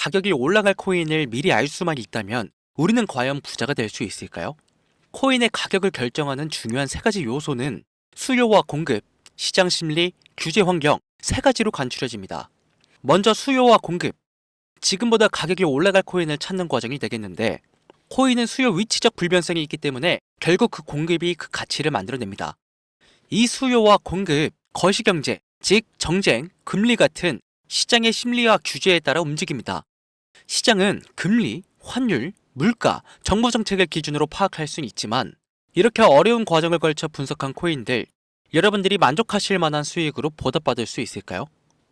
가격이 올라갈 코인을 미리 알 수만 있다면 우리는 과연 부자가 될 수 있을까요? 코인의 가격을 결정하는 중요한 세 가지 요소는 수요와 공급, 시장 심리, 규제 환경 세 가지로 간추려집니다. 먼저 수요와 공급. 지금보다 가격이 올라갈 코인을 찾는 과정이 되겠는데, 코인은 수요 위치적 불변성이 있기 때문에 결국 그 공급이 그 가치를 만들어냅니다. 이 수요와 공급, 거시경제, 즉 정쟁, 금리 같은 시장의 심리와 규제에 따라 움직입니다. 시장은 금리, 환율, 물가, 정부 정책을 기준으로 파악할 수는 있지만, 이렇게 어려운 과정을 걸쳐 분석한 코인들, 여러분들이 만족하실 만한 수익으로 보답받을 수 있을까요?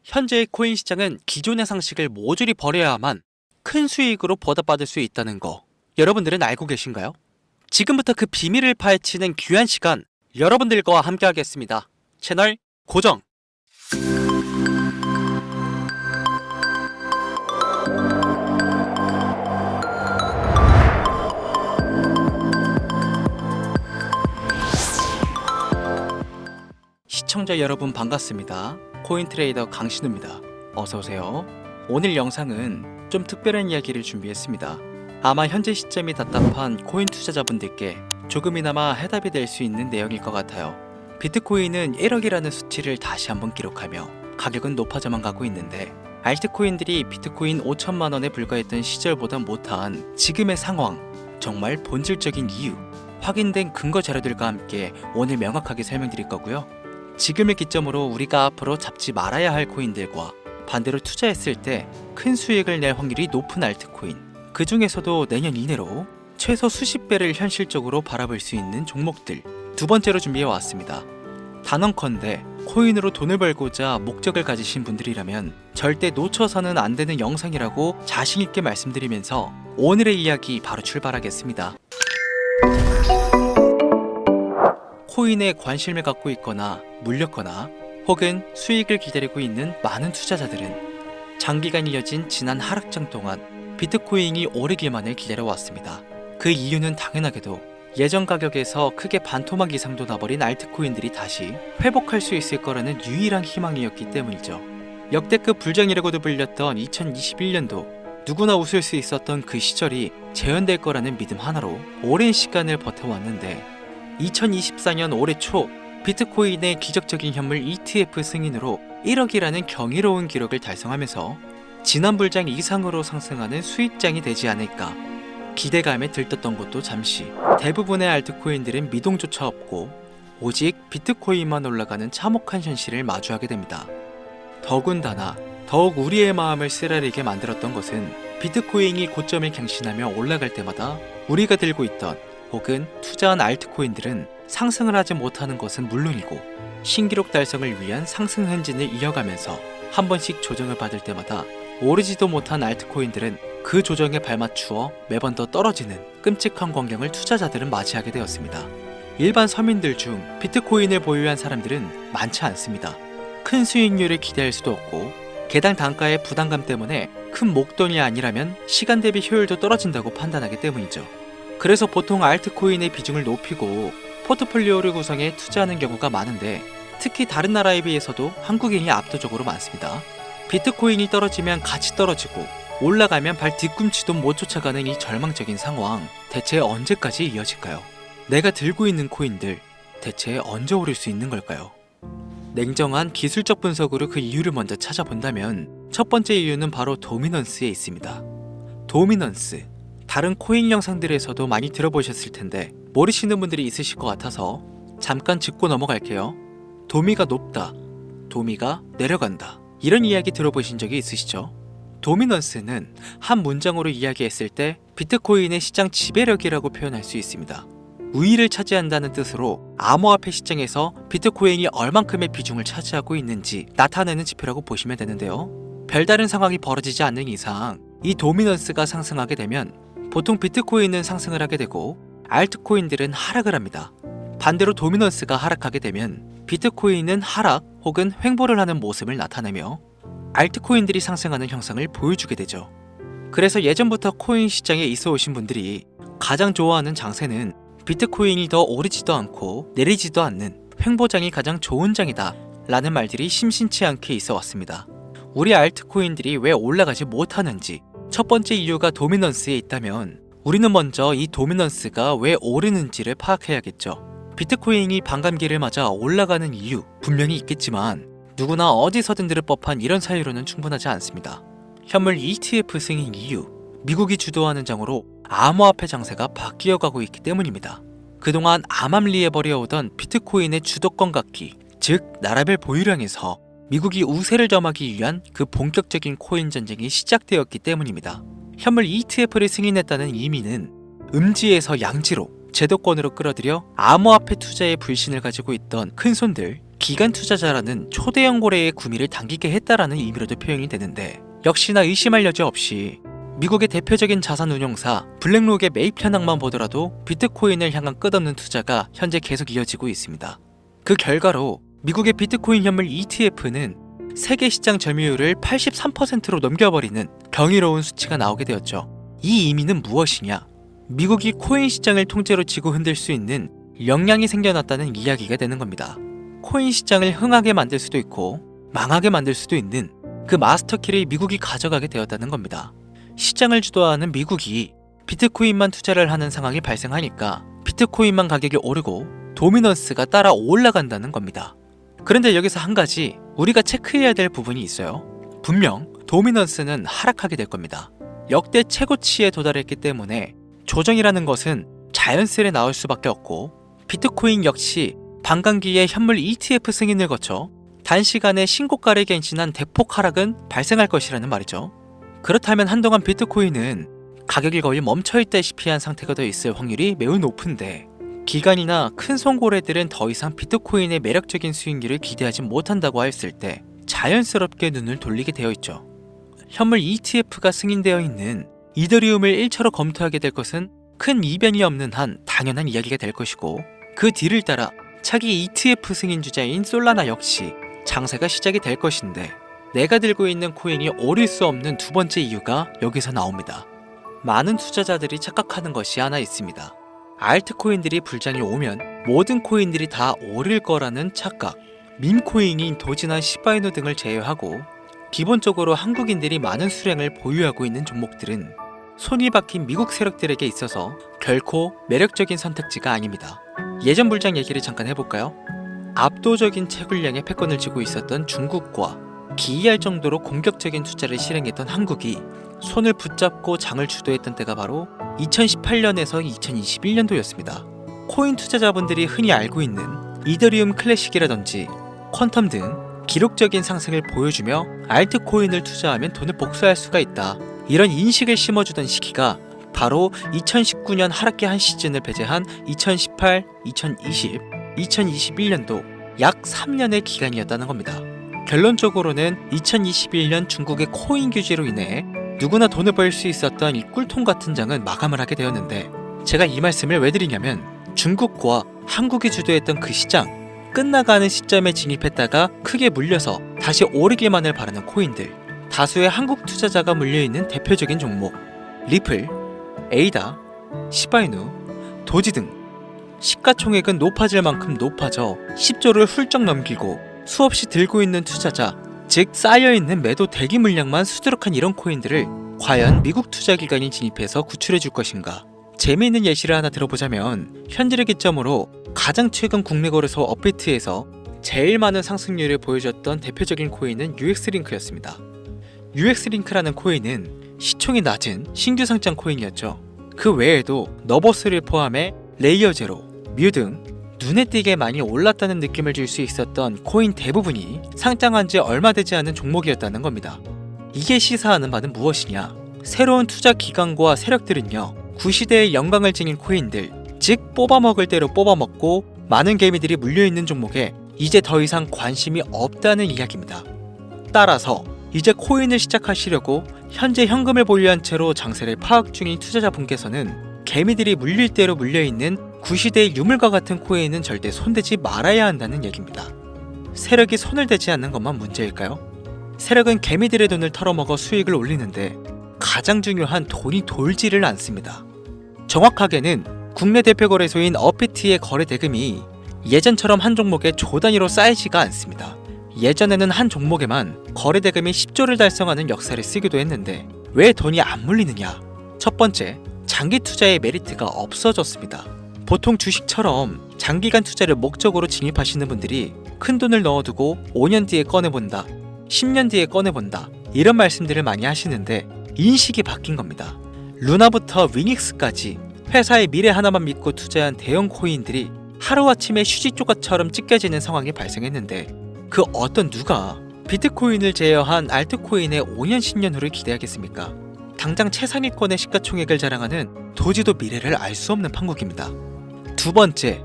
현재의 코인 시장은 기존의 상식을 모조리 버려야만 큰 수익으로 보답받을 수 있다는 거, 여러분들은 알고 계신가요? 지금부터 그 비밀을 파헤치는 귀한 시간, 여러분들과 함께 하겠습니다. 채널 고정! 시청자 여러분 반갑습니다. 코인트레이더 강신우입니다. 어서오세요. 오늘 영상은 좀 특별한 이야기를 준비했습니다. 아마 현재 시점이 답답한 코인 투자자분들께 조금이나마 해답이 될 수 있는 내용일 것 같아요. 비트코인은 1억이라는 수치를 다시 한번 기록하며 가격은 높아져만 가고 있는데, 알트코인들이 비트코인 5천만 원에 불과했던 시절보다 못한 지금의 상황, 정말 본질적인 이유, 확인된 근거 자료들과 함께 오늘 명확하게 설명드릴 거고요. 지금을 기점으로 우리가 앞으로 잡지 말아야 할 코인들과 반대로 투자했을 때 큰 수익을 낼 확률이 높은 알트코인, 그 중에서도 내년 이내로 최소 수십 배를 현실적으로 바라볼 수 있는 종목들, 두 번째로 준비해 왔습니다. 단언컨대 코인으로 돈을 벌고자 목적을 가지신 분들이라면 절대 놓쳐서는 안 되는 영상이라고 자신 있게 말씀드리면서 오늘의 이야기 바로 출발하겠습니다. 코인에 관심을 갖고 있거나 물렸거나 혹은 수익을 기다리고 있는 많은 투자자들은 장기간 이어진 지난 하락장 동안 비트코인이 오르기만을 기다려왔습니다. 그 이유는 당연하게도 예전 가격에서 크게 반토막 이상도 나버린 알트코인들이 다시 회복할 수 있을 거라는 유일한 희망이었기 때문이죠. 역대급 불장이라고도 불렸던 2021년도, 누구나 웃을 수 있었던 그 시절이 재현될 거라는 믿음 하나로 오랜 시간을 버텨왔는데, 2024년 올해 초 비트코인의 기적적인 현물 ETF 승인으로 1억이라는 경이로운 기록을 달성하면서 지난 불장 이상으로 상승하는 수익장이 되지 않을까 기대감에 들떴던 것도 잠시, 대부분의 알트코인들은 미동조차 없고 오직 비트코인만 올라가는 참혹한 현실을 마주하게 됩니다. 더군다나 더욱 우리의 마음을 쓰라리게 만들었던 것은 비트코인이 고점을 갱신하며 올라갈 때마다 우리가 들고 있던 혹은 투자한 알트코인들은 상승을 하지 못하는 것은 물론이고, 신기록 달성을 위한 상승 행진을 이어가면서 한 번씩 조정을 받을 때마다 오르지도 못한 알트코인들은 그 조정에 발맞추어 매번 더 떨어지는 끔찍한 광경을 투자자들은 맞이하게 되었습니다. 일반 서민들 중 비트코인을 보유한 사람들은 많지 않습니다. 큰 수익률을 기대할 수도 없고, 개당 단가의 부담감 때문에 큰 목돈이 아니라면 시간 대비 효율도 떨어진다고 판단하기 때문이죠. 그래서 보통 알트코인의 비중을 높이고 포트폴리오를 구성해 투자하는 경우가 많은데, 특히 다른 나라에 비해서도 한국인이 압도적으로 많습니다. 비트코인이 떨어지면 같이 떨어지고 올라가면 발 뒤꿈치도 못 쫓아가는 이 절망적인 상황, 대체 언제까지 이어질까요? 내가 들고 있는 코인들, 대체 언제 오를 수 있는 걸까요? 냉정한 기술적 분석으로 그 이유를 먼저 찾아본다면, 첫 번째 이유는 바로 도미넌스에 있습니다. 도미넌스, 다른 코인 영상들에서도 많이 들어보셨을 텐데 모르시는 분들이 있으실 것 같아서 잠깐 짚고 넘어갈게요. 도미가 높다, 도미가 내려간다, 이런 이야기 들어보신 적이 있으시죠? 도미넌스는 한 문장으로 이야기했을 때 비트코인의 시장 지배력이라고 표현할 수 있습니다. 우위를 차지한다는 뜻으로 암호화폐 시장에서 비트코인이 얼만큼의 비중을 차지하고 있는지 나타내는 지표라고 보시면 되는데요. 별다른 상황이 벌어지지 않는 이상 이 도미넌스가 상승하게 되면 보통 비트코인은 상승을 하게 되고 알트코인들은 하락을 합니다. 반대로 도미넌스가 하락하게 되면 비트코인은 하락 혹은 횡보를 하는 모습을 나타내며 알트코인들이 상승하는 형상을 보여주게 되죠. 그래서 예전부터 코인 시장에 있어 오신 분들이 가장 좋아하는 장세는 비트코인이 더 오르지도 않고 내리지도 않는 횡보장이 가장 좋은 장이다 라는 말들이 심심치 않게 있어 왔습니다. 우리 알트코인들이 왜 올라가지 못하는지, 첫 번째 이유가 도미넌스에 있다면 우리는 먼저 이 도미넌스가 왜 오르는지를 파악해야겠죠. 비트코인이 반감기를 맞아 올라가는 이유 분명히 있겠지만 누구나 어디서든 들을 법한 이런 사유로는 충분하지 않습니다. 현물 ETF 승인 이유, 미국이 주도하는 장으로 암호화폐 장세가 바뀌어가고 있기 때문입니다. 그동안 암암리에 벌여오던 비트코인의 주도권 갖기, 즉 나라별 보유량에서 미국이 우세를 점하기 위한 그 본격적인 코인 전쟁이 시작되었기 때문입니다. 현물 ETF를 승인했다는 의미는 음지에서 양지로 제도권으로 끌어들여 암호화폐 투자에 불신을 가지고 있던 큰손들, 기관 투자자라는 초대형 고래의 구미를 당기게 했다라는 의미로도 표현이 되는데, 역시나 의심할 여지 없이 미국의 대표적인 자산운용사 블랙록의 매입 현황만 보더라도 비트코인을 향한 끝없는 투자가 현재 계속 이어지고 있습니다. 그 결과로 미국의 비트코인 현물 ETF는 세계 시장 점유율을 83%로 넘겨버리는 경이로운 수치가 나오게 되었죠. 이 의미는 무엇이냐? 미국이 코인 시장을 통째로 쥐고 흔들 수 있는 역량이 생겨났다는 이야기가 되는 겁니다. 코인 시장을 흥하게 만들 수도 있고 망하게 만들 수도 있는 그 마스터키를 미국이 가져가게 되었다는 겁니다. 시장을 주도하는 미국이 비트코인만 투자를 하는 상황이 발생하니까 비트코인만 가격이 오르고 도미넌스가 따라 올라간다는 겁니다. 그런데 여기서 한 가지 우리가 체크해야 될 부분이 있어요. 분명 도미넌스는 하락하게 될 겁니다. 역대 최고치에 도달했기 때문에 조정이라는 것은 자연스레 나올 수밖에 없고, 비트코인 역시 반감기에 현물 ETF 승인을 거쳐 단시간에 신고가를 갱신한 대폭 하락은 발생할 것이라는 말이죠. 그렇다면 한동안 비트코인은 가격이 거의 멈춰있다시피 한 상태가 더 있을 확률이 매우 높은데, 기관이나 큰 손고래들은 더 이상 비트코인의 매력적인 수익률을 기대하지 못한다고 했을 때 자연스럽게 눈을 돌리게 되어 있죠. 현물 ETF가 승인되어 있는 이더리움을 1차로 검토하게 될 것은 큰 이변이 없는 한 당연한 이야기가 될 것이고, 그 뒤를 따라 차기 ETF 승인 주자인 솔라나 역시 장세가 시작이 될 것인데, 내가 들고 있는 코인이 오를 수 없는 두 번째 이유가 여기서 나옵니다. 많은 투자자들이 착각하는 것이 하나 있습니다. 알트코인들이 불장이 오면 모든 코인들이 다 오를 거라는 착각. 밈코인인 도지나 시바이누 등을 제외하고 기본적으로 한국인들이 많은 수량을 보유하고 있는 종목들은 손이 박힌 미국 세력들에게 있어서 결코 매력적인 선택지가 아닙니다. 예전 불장 얘기를 잠깐 해볼까요? 압도적인 채굴량의 패권을 쥐고 있었던 중국과 기이할 정도로 공격적인 투자를 실행했던 한국이 손을 붙잡고 장을 주도했던 때가 바로 2018년에서 2021년도였습니다. 코인 투자자분들이 흔히 알고 있는 이더리움 클래식이라든지 퀀텀 등 기록적인 상승을 보여주며 알트코인을 투자하면 돈을 복수할 수가 있다, 이런 인식을 심어주던 시기가 바로 2019년 하락기 한 시즌을 배제한 2018, 2020, 2021년도 약 3년의 기간이었다는 겁니다. 결론적으로는 2021년 중국의 코인 규제로 인해 누구나 돈을 벌 수 있었던 이 꿀통 같은 장은 마감을 하게 되었는데, 제가 이 말씀을 왜 드리냐면 중국과 한국이 주도했던 그 시장, 끝나가는 시점에 진입했다가 크게 물려서 다시 오르기만을 바라는 코인들, 다수의 한국 투자자가 물려있는 대표적인 종목 리플, 에이다, 시바이누, 도지 등 시가총액은 높아질 만큼 높아져 10조를 훌쩍 넘기고 수없이 들고 있는 투자자, 즉 쌓여있는 매도 대기 물량만 수두룩한 이런 코인들을 과연 미국 투자기관이 진입해서 구출해 줄 것인가? 재미있는 예시를 하나 들어보자면, 현재를 기점으로 가장 최근 국내 거래소 업비트에서 제일 많은 상승률을 보여줬던 대표적인 코인은 UX링크였습니다. UX링크라는 코인은 시총이 낮은 신규 상장 코인이었죠. 그 외에도 너버스를 포함해 레이어제로, 뮤 등 눈에 띄게 많이 올랐다는 느낌을 줄 수 있었던 코인 대부분이 상장한 지 얼마 되지 않은 종목이었다는 겁니다. 이게 시사하는 바는 무엇이냐? 새로운 투자 기관과 세력들은요, 구시대의 영광을 지닌 코인들, 즉 뽑아먹을 대로 뽑아먹고 많은 개미들이 물려있는 종목에 이제 더 이상 관심이 없다는 이야기입니다. 따라서 이제 코인을 시작하시려고 현재 현금을 보유한 채로 장세를 파악 중인 투자자분께서는 개미들이 물릴 대로 물려있는 구시대의 유물과 같은 코인은 절대 손대지 말아야 한다는 얘기입니다. 세력이 손을 대지 않는 것만 문제일까요? 세력은 개미들의 돈을 털어먹어 수익을 올리는데 가장 중요한 돈이 돌지를 않습니다. 정확하게는 국내 대표 거래소인 업비트의 거래 대금이 예전처럼 한 종목에 조 단위로 쌓이지가 않습니다. 예전에는 한 종목에만 거래 대금이 10조를 달성하는 역사를 쓰기도 했는데, 왜 돈이 안 물리느냐? 첫 번째, 장기 투자의 메리트가 없어졌습니다. 보통 주식처럼 장기간 투자를 목적으로 진입하시는 분들이 큰 돈을 넣어두고 5년 뒤에 꺼내본다, 10년 뒤에 꺼내본다, 이런 말씀들을 많이 하시는데 인식이 바뀐 겁니다. 루나부터 위닉스까지 회사의 미래 하나만 믿고 투자한 대형 코인들이 하루아침에 휴지조각처럼 찢겨지는 상황이 발생했는데 그 어떤 누가 비트코인을 제어한 알트코인의 5년 10년 후를 기대하겠습니까? 당장 최상위권의 시가총액을 자랑하는 도지도 미래를 알 수 없는 판국입니다. 두 번째,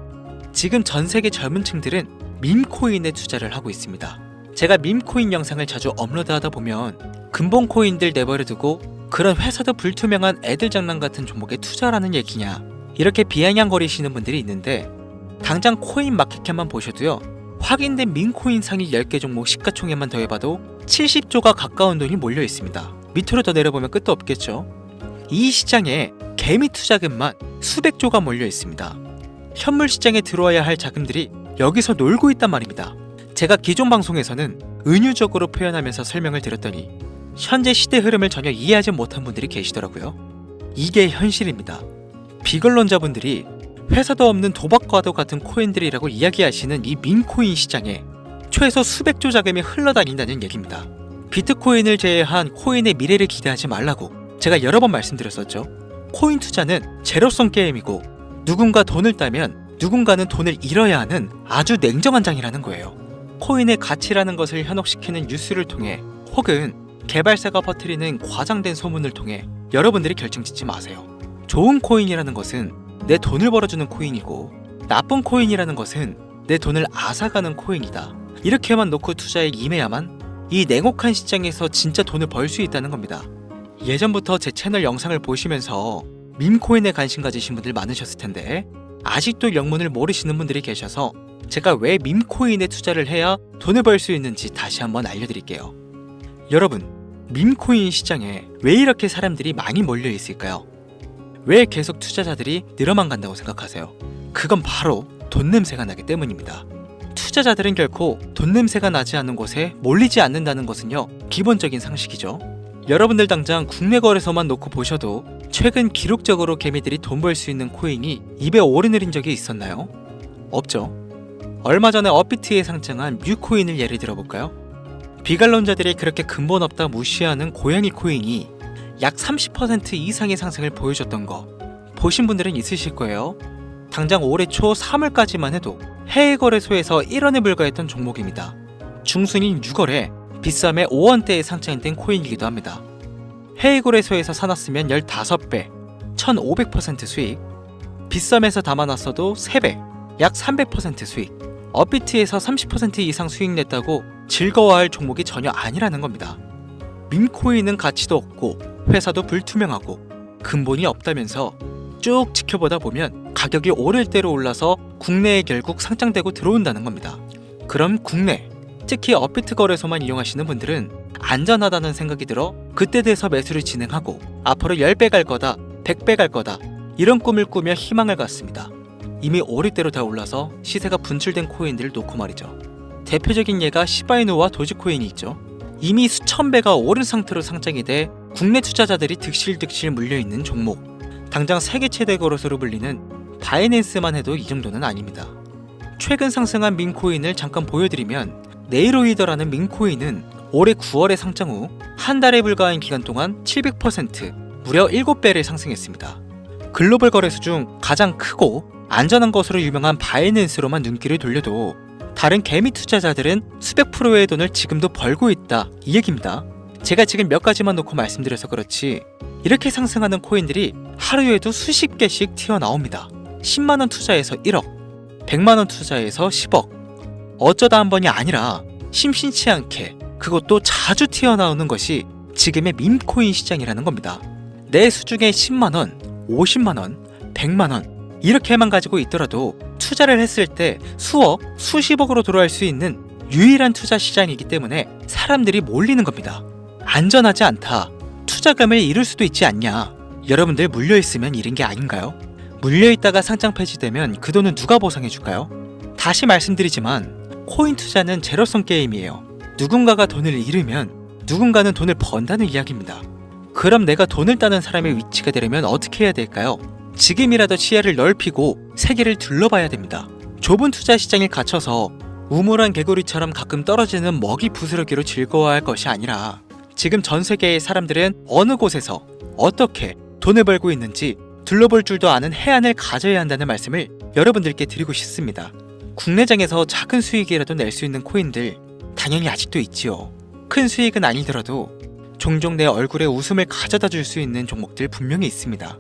지금 전 세계 젊은 층들은 밈코인에 투자를 하고 있습니다. 제가 밈코인 영상을 자주 업로드하다 보면 근본코인들 내버려두고 그런 회사도 불투명한 애들 장난 같은 종목에 투자라는 얘기냐, 이렇게 비아냥거리시는 분들이 있는데 당장 코인 마켓캡만 보셔도요, 확인된 밈코인 상위 10개 종목 시가총액만 더해봐도 70조가 가까운 돈이 몰려 있습니다. 밑으로 더 내려보면 끝도 없겠죠. 이 시장에 개미 투자금만 수백 조가 몰려 있습니다. 현물 시장에 들어와야 할 자금들이 여기서 놀고 있단 말입니다. 제가 기존 방송에서는 은유적으로 표현하면서 설명을 드렸더니 현재 시대 흐름을 전혀 이해하지 못한 분들이 계시더라고요. 이게 현실입니다. 비걸론자분들이 회사도 없는 도박과도 같은 코인들이라고 이야기하시는 이 밈코인 시장에 최소 수백조 자금이 흘러다닌다는 얘기입니다. 비트코인을 제외한 코인의 미래를 기대하지 말라고 제가 여러 번 말씀드렸었죠. 코인 투자는 제로섬 게임이고 누군가 돈을 따면 누군가는 돈을 잃어야 하는 아주 냉정한 장이라는 거예요. 코인의 가치라는 것을 현혹시키는 뉴스를 통해 혹은 개발사가 퍼뜨리는 과장된 소문을 통해 여러분들이 결정짓지 마세요. 좋은 코인이라는 것은 내 돈을 벌어주는 코인이고 나쁜 코인이라는 것은 내 돈을 앗아가는 코인이다. 이렇게만 놓고 투자에 임해야만 이 냉혹한 시장에서 진짜 돈을 벌 수 있다는 겁니다. 예전부터 제 채널 영상을 보시면서 밈코인에 관심 가지신 분들 많으셨을 텐데 아직도 영문을 모르시는 분들이 계셔서 제가 왜 밈코인에 투자를 해야 돈을 벌 수 있는지 다시 한번 알려드릴게요. 여러분, 밈코인 시장에 왜 이렇게 사람들이 많이 몰려 있을까요? 왜 계속 투자자들이 늘어만 간다고 생각하세요? 그건 바로 돈 냄새가 나기 때문입니다. 투자자들은 결코 돈 냄새가 나지 않는 곳에 몰리지 않는다는 것은요, 기본적인 상식이죠. 여러분들 당장 국내 거래소만 놓고 보셔도 최근 기록적으로 개미들이 돈 벌 수 있는 코인이 입에 오르내린 적이 있었나요? 없죠. 얼마 전에 업비트에 상장한 뮤코인을 예를 들어볼까요? 비관론자들이 그렇게 근본 없다 무시하는 고양이 코인이 약 30% 이상의 상승을 보여줬던 거 보신 분들은 있으실 거예요. 당장 올해 초 3월까지만 해도 해외 거래소에서 1원에 불과했던 종목입니다. 중순인 6월에 비싸매 5원대에 상장된 코인이기도 합니다. 해외 거래소에서 사놨으면 15배, 1500% 수익, 비싸매서 담아놨어도 3배, 약 300% 수익, 업비트에서 30% 이상 수익 냈다고 즐거워할 종목이 전혀 아니라는 겁니다. 밈코인은 가치도 없고 회사도 불투명하고 근본이 없다면서 쭉 지켜보다 보면 가격이 오를 대로 올라서 국내에 결국 상장되고 들어온다는 겁니다. 그럼 국내, 특히 업비트 거래소만 이용하시는 분들은 안전하다는 생각이 들어 그때 돼서 매수를 진행하고 앞으로 10배 갈 거다, 100배 갈 거다, 이런 꿈을 꾸며 희망을 갖습니다. 이미 오를 대로 다 올라서 시세가 분출된 코인들을 놓고 말이죠. 대표적인 예가 시바이누와 도지코인이 있죠. 이미 수천 배가 오른 상태로 상장이 돼 국내 투자자들이 득실득실 물려있는 종목. 당장 세계 최대 거래소로 불리는 바이낸스만 해도 이 정도는 아닙니다. 최근 상승한 밈코인을 잠깐 보여드리면 네이로이더라는 밈코인은 올해 9월에 상장 후 한 달에 불과한 기간 동안 700%, 무려 7배를 상승했습니다. 글로벌 거래소 중 가장 크고 안전한 것으로 유명한 바이낸스로만 눈길을 돌려도 다른 개미 투자자들은 수백 프로의 돈을 지금도 벌고 있다, 이 얘기입니다. 제가 지금 몇 가지만 놓고 말씀드려서 그렇지 이렇게 상승하는 코인들이 하루에도 수십 개씩 튀어나옵니다. 10만원 투자해서 1억, 100만원 투자해서 10억, 어쩌다 한 번이 아니라 심심치 않게 그것도 자주 튀어나오는 것이 지금의 밈코인 시장이라는 겁니다. 내 수중에 10만원, 50만원, 100만원 이렇게만 가지고 있더라도 투자를 했을 때 수억, 수십억으로 돌아올 수 있는 유일한 투자 시장이기 때문에 사람들이 몰리는 겁니다. 안전하지 않다, 투자금을 잃을 수도 있지 않냐, 여러분들 물려있으면 잃은 게 아닌가요? 물려있다가 상장 폐지되면 그 돈은 누가 보상해줄까요? 다시 말씀드리지만 코인 투자는 제로섬 게임이에요. 누군가가 돈을 잃으면 누군가는 돈을 번다는 이야기입니다. 그럼 내가 돈을 따는 사람의 위치가 되려면 어떻게 해야 될까요? 지금이라도 시야를 넓히고 세계를 둘러봐야 됩니다. 좁은 투자 시장에 갇혀서 우물안 개구리처럼 가끔 떨어지는 먹이 부스러기로 즐거워할 것이 아니라 지금 전 세계의 사람들은 어느 곳에서 어떻게 돈을 벌고 있는지 둘러볼 줄도 아는 해안을 가져야 한다는 말씀을 여러분들께 드리고 싶습니다. 국내장에서 작은 수익이라도 낼 수 있는 코인들 당연히 아직도 있지요. 큰 수익은 아니더라도 종종 내 얼굴에 웃음을 가져다 줄 수 있는 종목들 분명히 있습니다.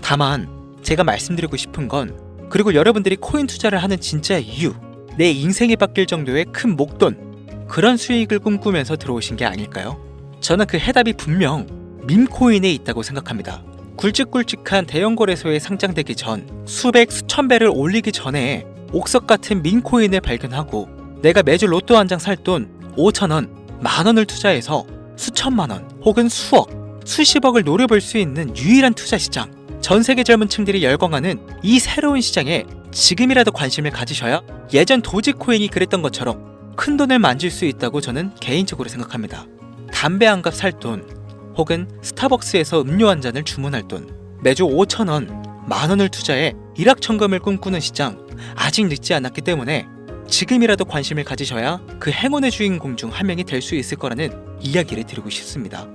다만 제가 말씀드리고 싶은 건, 그리고 여러분들이 코인 투자를 하는 진짜 이유, 내 인생이 바뀔 정도의 큰 목돈, 그런 수익을 꿈꾸면서 들어오신 게 아닐까요? 저는 그 해답이 분명 밈코인에 있다고 생각합니다. 굵직굵직한 대형 거래소에 상장되기 전 수백 수천 배를 올리기 전에 옥석 같은 밈코인을 발견하고 내가 매주 로또 한 장 살 돈 5,000원, 만원을 투자해서 수천만 원 혹은 수억, 수십억을 노려볼 수 있는 유일한 투자 시장, 전 세계 젊은 층들이 열광하는 이 새로운 시장에 지금이라도 관심을 가지셔야 예전 도지코인이 그랬던 것처럼 큰 돈을 만질 수 있다고 저는 개인적으로 생각합니다. 담배 한 갑 살 돈, 혹은 스타벅스에서 음료 한 잔을 주문할 돈, 매주 5,000원, 만원을 투자해 일확천금을 꿈꾸는 시장, 아직 늦지 않았기 때문에 지금이라도 관심을 가지셔야 그 행운의 주인공 중 한 명이 될 수 있을 거라는 이야기를 드리고 싶습니다.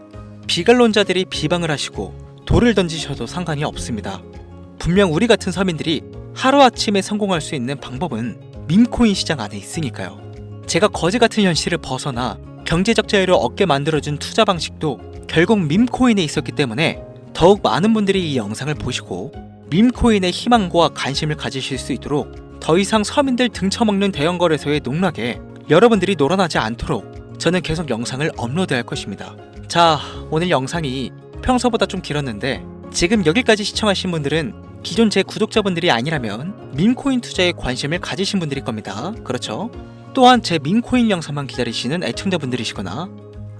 비관론자들이 비방을 하시고 돌을 던지셔도 상관이 없습니다. 분명 우리 같은 서민들이 하루아침에 성공할 수 있는 방법은 밈코인 시장 안에 있으니까요. 제가 거지 같은 현실을 벗어나 경제적 자유를 얻게 만들어준 투자 방식도 결국 밈코인에 있었기 때문에 더욱 많은 분들이 이 영상을 보시고 밈코인의 희망과 관심을 가지실 수 있도록 더 이상 서민들 등쳐먹는 대형 거래소의 농락에 여러분들이 놀아나지 않도록 저는 계속 영상을 업로드할 것입니다. 자, 오늘 영상이 평소보다 좀 길었는데 지금 여기까지 시청하신 분들은 기존 제 구독자분들이 아니라면 밈코인 투자에 관심을 가지신 분들일 겁니다. 그렇죠? 또한 제 밈코인 영상만 기다리시는 애청자분들이시거나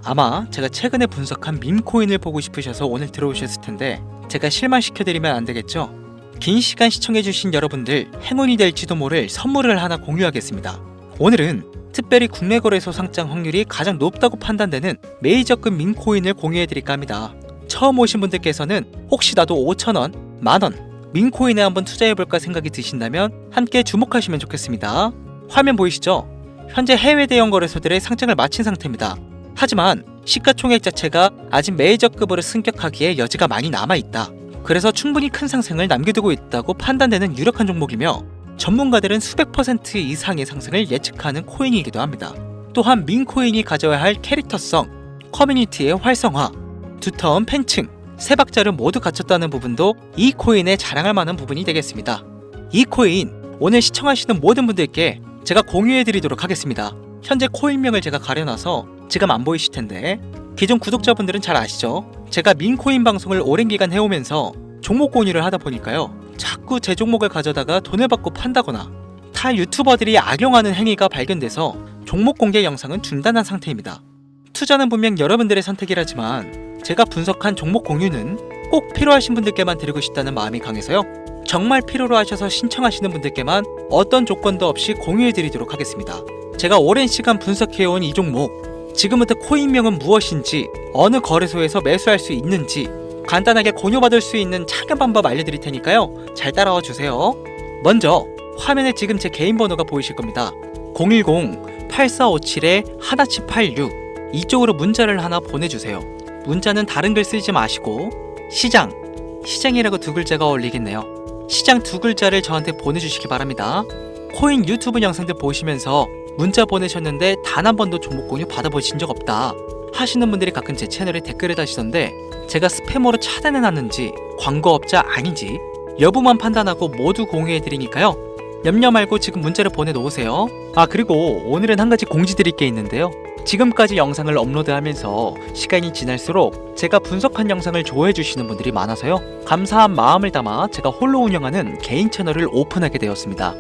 아마 제가 최근에 분석한 밈코인을 보고 싶으셔서 오늘 들어오셨을 텐데 제가 실망시켜드리면 안 되겠죠? 긴 시간 시청해주신 여러분들 행운이 될지도 모를 선물을 하나 공유하겠습니다. 오늘은 특별히 국내 거래소 상장 확률이 가장 높다고 판단되는 메이저급 밈코인을 공유해드릴까 합니다. 처음 오신 분들께서는 혹시 나도 5,000원, 만원 밈코인에 한번 투자해볼까 생각이 드신다면 함께 주목하시면 좋겠습니다. 화면 보이시죠? 현재 해외 대형 거래소들의 상장을 마친 상태입니다. 하지만 시가총액 자체가 아직 메이저급으로 승격하기에 여지가 많이 남아있다. 그래서 충분히 큰 상승을 남겨두고 있다고 판단되는 유력한 종목이며 전문가들은 수백 % 이상의 상승을 예측하는 코인이기도 합니다. 또한 밈코인이 가져야 할 캐릭터성, 커뮤니티의 활성화, 두터운 팬층, 세 박자를 모두 갖췄다는 부분도 이 코인에 자랑할 만한 부분이 되겠습니다. 이 코인 오늘 시청하시는 모든 분들께 제가 공유해드리도록 하겠습니다. 현재 코인명을 제가 가려놔서 지금 안 보이실 텐데 기존 구독자분들은 잘 아시죠? 제가 밈코인 방송을 오랜 기간 해오면서 종목 공유를 하다 보니까요, 자꾸 제 종목을 가져다가 돈을 받고 판다거나 타 유튜버들이 악용하는 행위가 발견돼서 종목 공개 영상은 중단한 상태입니다. 투자는 분명 여러분들의 선택이라지만 제가 분석한 종목 공유는 꼭 필요하신 분들께만 드리고 싶다는 마음이 강해서요, 정말 필요로 하셔서 신청하시는 분들께만 어떤 조건도 없이 공유해드리도록 하겠습니다. 제가 오랜 시간 분석해온 이 종목, 지금부터 코인명은 무엇인지, 어느 거래소에서 매수할 수 있는지 간단하게 공유받을 수 있는 작은 방법 알려드릴 테니까요, 잘 따라와 주세요. 먼저 화면에 지금 제 개인 번호가 보이실 겁니다. 010-8457-1786 이쪽으로 문자를 하나 보내주세요. 문자는 다른 글 쓰지 마시고 시장이라고 두 글자가 어울리겠네요. 시장 두 글자를 저한테 보내주시기 바랍니다. 코인 유튜브 영상들 보시면서 문자 보내셨는데 단 한 번도 종목 공유 받아보신 적 없다 하시는 분들이 가끔 제 채널에 댓글을 다시던데 제가 스팸으로 차단해놨는지 광고업자 아닌지 여부만 판단하고 모두 공유해드리니까요, 염려 말고 지금 문자를 보내놓으세요. 그리고 오늘은 한 가지 공지드릴 게 있는데요, 지금까지 영상을 업로드하면서 시간이 지날수록 제가 분석한 영상을 좋아해주시는 분들이 많아서요, 감사한 마음을 담아 제가 홀로 운영하는 개인 채널을 오픈하게 되었습니다.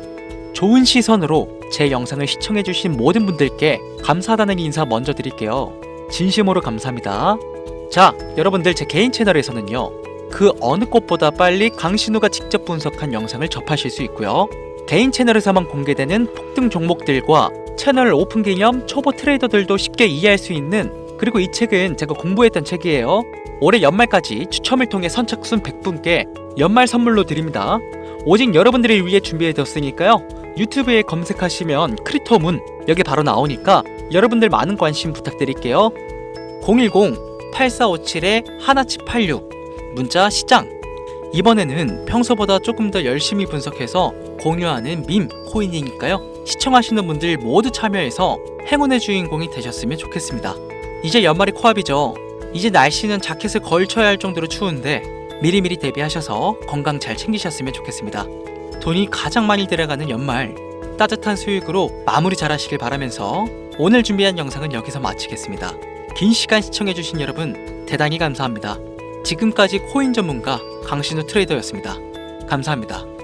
좋은 시선으로 제 영상을 시청해주신 모든 분들께 감사하다는 인사 먼저 드릴게요. 진심으로 감사합니다. 자, 여러분들 제 개인 채널에서는요, 그 어느 곳보다 빨리 강신우가 직접 분석한 영상을 접하실 수 있고요, 개인 채널에서만 공개되는 폭등 종목들과 채널 오픈 기념 초보 트레이더들도 쉽게 이해할 수 있는, 그리고 이 책은 제가 공부했던 책이에요. 올해 연말까지 추첨을 통해 선착순 100분께 연말 선물로 드립니다. 오직 여러분들을 위해 준비해뒀으니까요. 유튜브에 검색하시면 크리토문 여기 바로 나오니까 여러분들 많은 관심 부탁드릴게요. 010-8457-1786 문자 시장. 이번에는 평소보다 조금 더 열심히 분석해서 공유하는 밈 코인이니까요. 시청하시는 분들 모두 참여해서 행운의 주인공이 되셨으면 좋겠습니다. 이제 연말이 코앞이죠. 이제 날씨는 자켓을 걸쳐야 할 정도로 추운데 미리미리 대비하셔서 건강 잘 챙기셨으면 좋겠습니다. 돈이 가장 많이 들어가는 연말, 따뜻한 수익으로 마무리 잘 하시길 바라면서 오늘 준비한 영상은 여기서 마치겠습니다. 긴 시간 시청해주신 여러분 대단히 감사합니다. 지금까지 코인 전문가 강신우 트레이더였습니다. 감사합니다.